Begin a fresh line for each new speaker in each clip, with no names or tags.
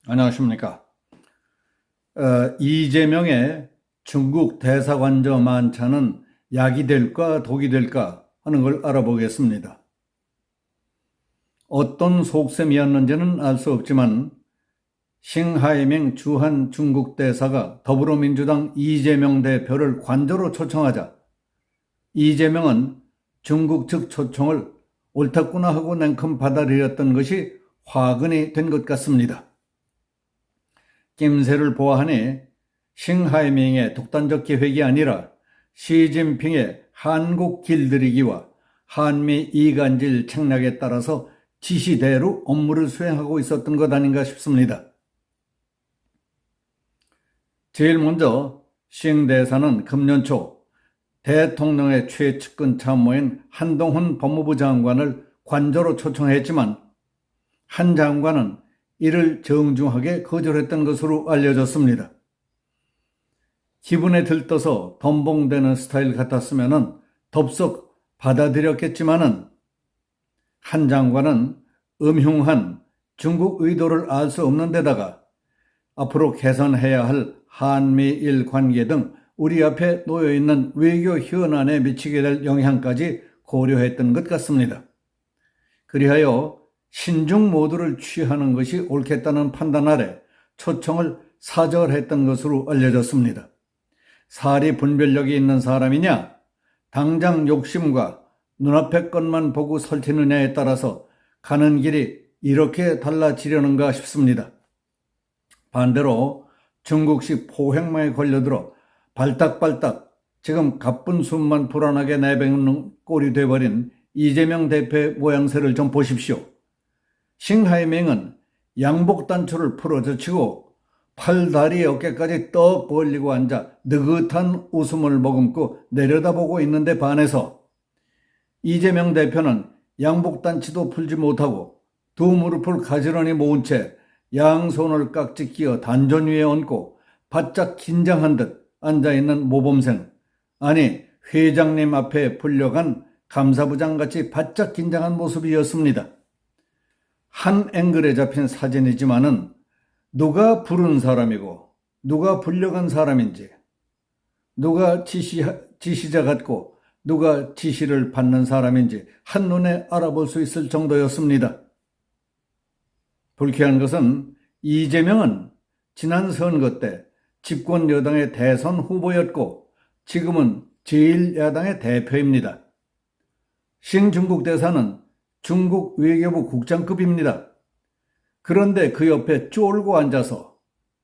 안녕하십니까. 이재명의 중국 대사관저 만찬은 약이 될까 독이 될까 하는 걸 알아보겠습니다. 어떤 속셈이었는지는 알 수 없지만 싱하이밍 주한 중국 대사가 더불어민주당 이재명 대표를 관저로 초청하자 이재명은 중국 측 초청을 옳았구나 하고 냉큼 받아들였던 것이 화근이 된 것 같습니다. 낌새를 보아하니 싱하이밍의 독단적 계획이 아니라 시진핑의 한국 길들이기와 한미 이간질 책략에 따라서 지시대로 업무를 수행하고 있었던 것 아닌가 싶습니다. 제일 먼저 싱 대사는 금년 초 대통령의 최측근 참모인 한동훈 법무부 장관을 관저로 초청했지만 한 장관은 이를 정중하게 거절했던 것으로 알려졌습니다. 기분에 들떠서 덤벙대는 스타일 같았으면 덥석 받아들였겠지만은 한 장관은 음흉한 중국 의도를 알 수 없는 데다가 앞으로 개선해야 할 한미일 관계 등 우리 앞에 놓여있는 외교 현안에 미치게 될 영향까지 고려했던 것 같습니다. 그리하여 신중 모드를 취하는 것이 옳겠다는 판단 아래 초청을 사절했던 것으로 알려졌습니다. 사리 분별력이 있는 사람이냐, 당장 욕심과 눈앞의 것만 보고 설치느냐에 따라서 가는 길이 이렇게 달라지려는가 싶습니다. 반대로 중국식 포획망에 걸려들어 발딱발딱 지금 가쁜 숨만 불안하게 내뱉는 꼴이 돼버린 이재명 대표의 모양새를 좀 보십시오. 싱하이밍은 양복단추를 풀어젖히고 팔다리 어깨까지 떡 벌리고 앉아 느긋한 웃음을 머금고 내려다보고 있는데 반해서 이재명 대표는 양복단추도 풀지 못하고 두 무릎을 가지런히 모은 채 양손을 깍지 끼어 단전 위에 얹고 바짝 긴장한 듯 앉아있는 모범생, 아니 회장님 앞에 불려간 감사부장같이 바짝 긴장한 모습이었습니다. 한 앵글에 잡힌 사진이지만은 누가 부른 사람이고 누가 불려간 사람인지, 누가 지시자 같고 누가 지시를 받는 사람인지 한눈에 알아볼 수 있을 정도였습니다. 불쾌한 것은 이재명은 지난 선거 때 집권 여당의 대선 후보였고 지금은 제1야당의 대표입니다. 싱 중국 대사는 중국 외교부 국장급입니다. 그런데 그 옆에 쫄고 앉아서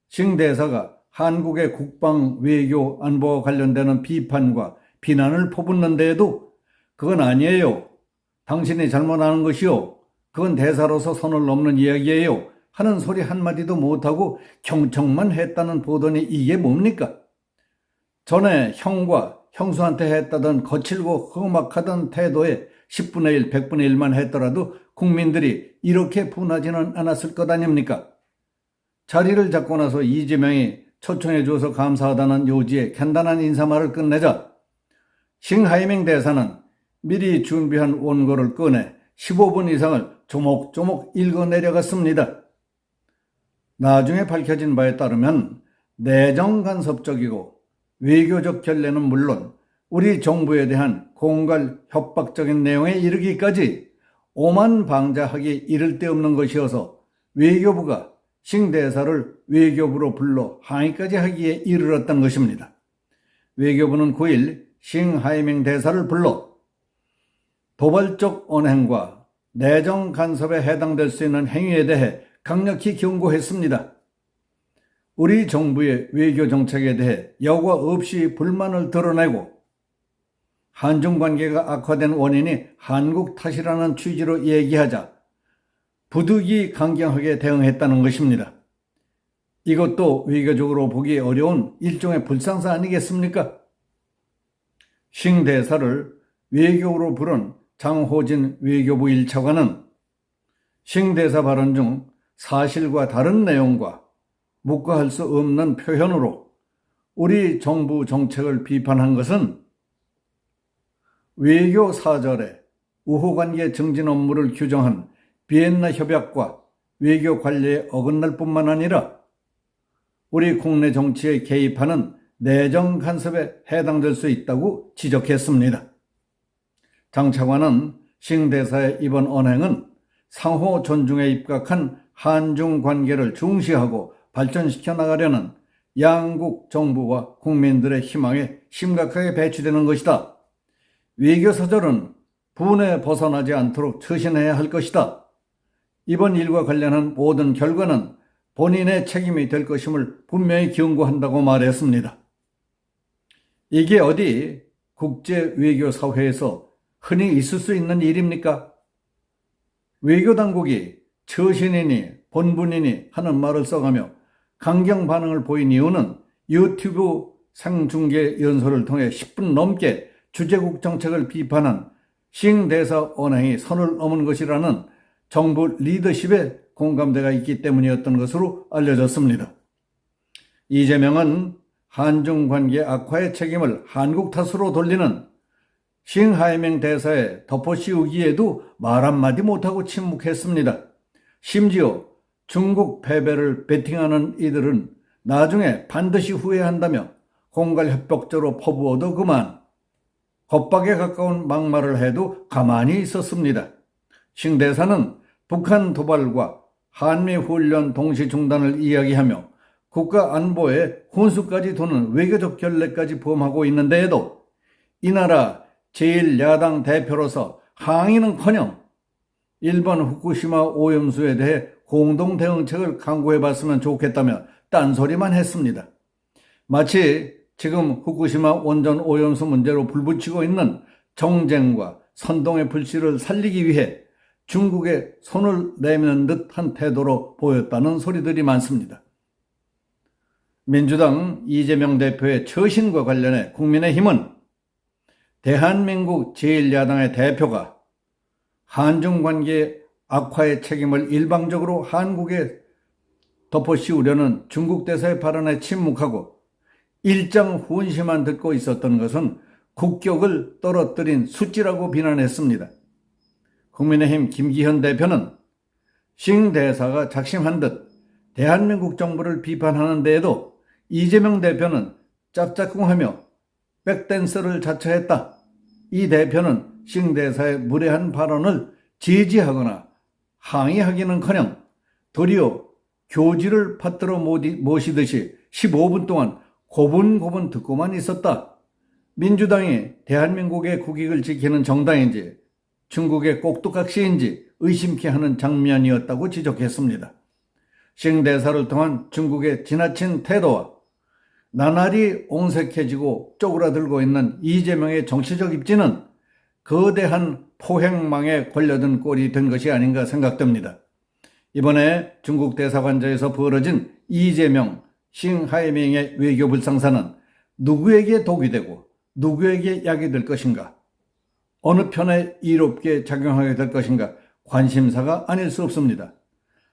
싱 대사가 한국의 국방, 외교, 안보와 관련되는 비판과 비난을 퍼붓는데에도 그건 아니에요, 당신이 잘못하는 것이요, 그건 대사로서 선을 넘는 이야기예요 하는 소리 한마디도 못하고 경청만 했다는 보도니 이게 뭡니까? 전에 형과 형수한테 했다던 거칠고 험악하던 태도에 10분의 1, 100분의 1만 했더라도 국민들이 이렇게 분하지는 않았을 것 아닙니까? 자리를 잡고 나서 이재명이 초청해 줘서 감사하다는 요지에 간단한 인사말을 끝내자 싱하이밍 대사는 미리 준비한 원고를 꺼내 15분 이상을 조목조목 읽어 내려갔습니다. 나중에 밝혀진 바에 따르면 내정 간섭적이고 외교적 결례는 물론 우리 정부에 대한 공갈 협박적인 내용에 이르기까지 오만방자하기 이를 데 없는 것이어서 외교부가 싱 대사를 외교부로 불러 항의까지 하기에 이르렀던 것입니다. 외교부는 9일 싱하이밍 대사를 불러 도발적 언행과 내정 간섭에 해당될 수 있는 행위에 대해 강력히 경고했습니다. 우리 정부의 외교 정책에 대해 여과 없이 불만을 드러내고 한중 관계가 악화된 원인이 한국 탓이라는 취지로 얘기하자 부득이 강경하게 대응했다는 것입니다. 이것도 외교적으로 보기 어려운 일종의 불상사 아니겠습니까? 싱 대사를 외교부로 부른 장호진 외교부 1차관은 싱 대사 발언 중 사실과 다른 내용과 묵과할 수 없는 표현으로 우리 정부 정책을 비판한 것은 외교 사절에 우호관계 증진 업무를 규정한 비엔나 협약과 외교 관리에 어긋날 뿐만 아니라 우리 국내 정치에 개입하는 내정 간섭에 해당될 수 있다고 지적했습니다. 장 차관은 싱 대사의 이번 언행은 상호 존중에 입각한 한중 관계를 중시하고 발전시켜 나가려는 양국 정부와 국민들의 희망에 심각하게 배치되는 것이다. 외교사절은 분에 벗어나지 않도록 처신해야 할 것이다. 이번 일과 관련한 모든 결과는 본인의 책임이 될 것임을 분명히 경고한다고 말했습니다. 이게 어디 국제 외교 사회에서 흔히 있을 수 있는 일입니까? 외교당국이 처신이니 본분이니 하는 말을 써가며 강경 반응을 보인 이유는 유튜브 생중계 연설을 통해 10분 넘게 주재국 정책을 비판한 싱 대사 언행이 선을 넘은 것이라는 정부 리더십에 공감대가 있기 때문이었던 것으로 알려졌습니다. 이재명은 한중 관계 악화의 책임을 한국 탓으로 돌리는 싱 하이맹 대사의 덮어씌우기에도 말 한마디 못하고 침묵했습니다. 심지어 중국 패배를 베팅하는 이들은 나중에 반드시 후회한다며 공갈협벽조로 퍼부어도 그만 겁박에 가까운 막말을 해도 가만히 있었습니다. 싱 대사는 북한 도발과 한미 훈련 동시 중단을 이야기하며 국가 안보에 혼수까지 도는 외교적 결례까지 범하고 있는데에도 이 나라 제1야당 대표로서 항의는커녕 일본 후쿠시마 오염수에 대해 공동 대응책을 강구해봤으면 좋겠다며 딴소리만 했습니다. 마치 지금 후쿠시마 원전 오염수 문제로 불붙이고 있는 정쟁과 선동의 불씨를 살리기 위해 중국에 손을 내미는 듯한 태도로 보였다는 소리들이 많습니다. 민주당 이재명 대표의 처신과 관련해 국민의힘은 대한민국 제1야당의 대표가 한중 관계 악화의 책임을 일방적으로 한국에 덮어씌우려는 중국 대사의 발언에 침묵하고 일장 훈시만 듣고 있었던 것은 국격을 떨어뜨린 수치라고 비난했습니다. 국민의힘 김기현 대표는 싱 대사가 작심한 듯 대한민국 정부를 비판하는 데에도 이재명 대표는 짝짝꿍하며 백댄서를 자처했다. 이 대표는 싱 대사의 무례한 발언을 제지하거나 항의하기는커녕 도리어 교지를 받들어 모시듯이 15분 동안 고분고분 듣고만 있었다. 민주당이 대한민국의 국익을 지키는 정당인지 중국의 꼭두각시인지 의심케 하는 장면이었다고 지적했습니다. 싱 대사를 통한 중국의 지나친 태도와 나날이 옹색해지고 쪼그라들고 있는 이재명의 정치적 입지는 거대한 포획망에 걸려든 꼴이 된 것이 아닌가 생각됩니다. 이번에 중국 대사관저에서 벌어진 이재명, 싱 하이밍의 외교 불상사는 누구에게 독이 되고 누구에게 약이 될 것인가? 어느 편에 이롭게 작용하게 될 것인가? 관심사가 아닐 수 없습니다.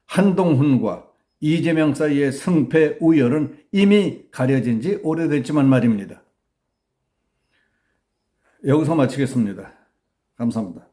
한동훈과 이재명 사이의 승패 우열은 이미 가려진 지 오래됐지만 말입니다. 여기서 마치겠습니다. 감사합니다.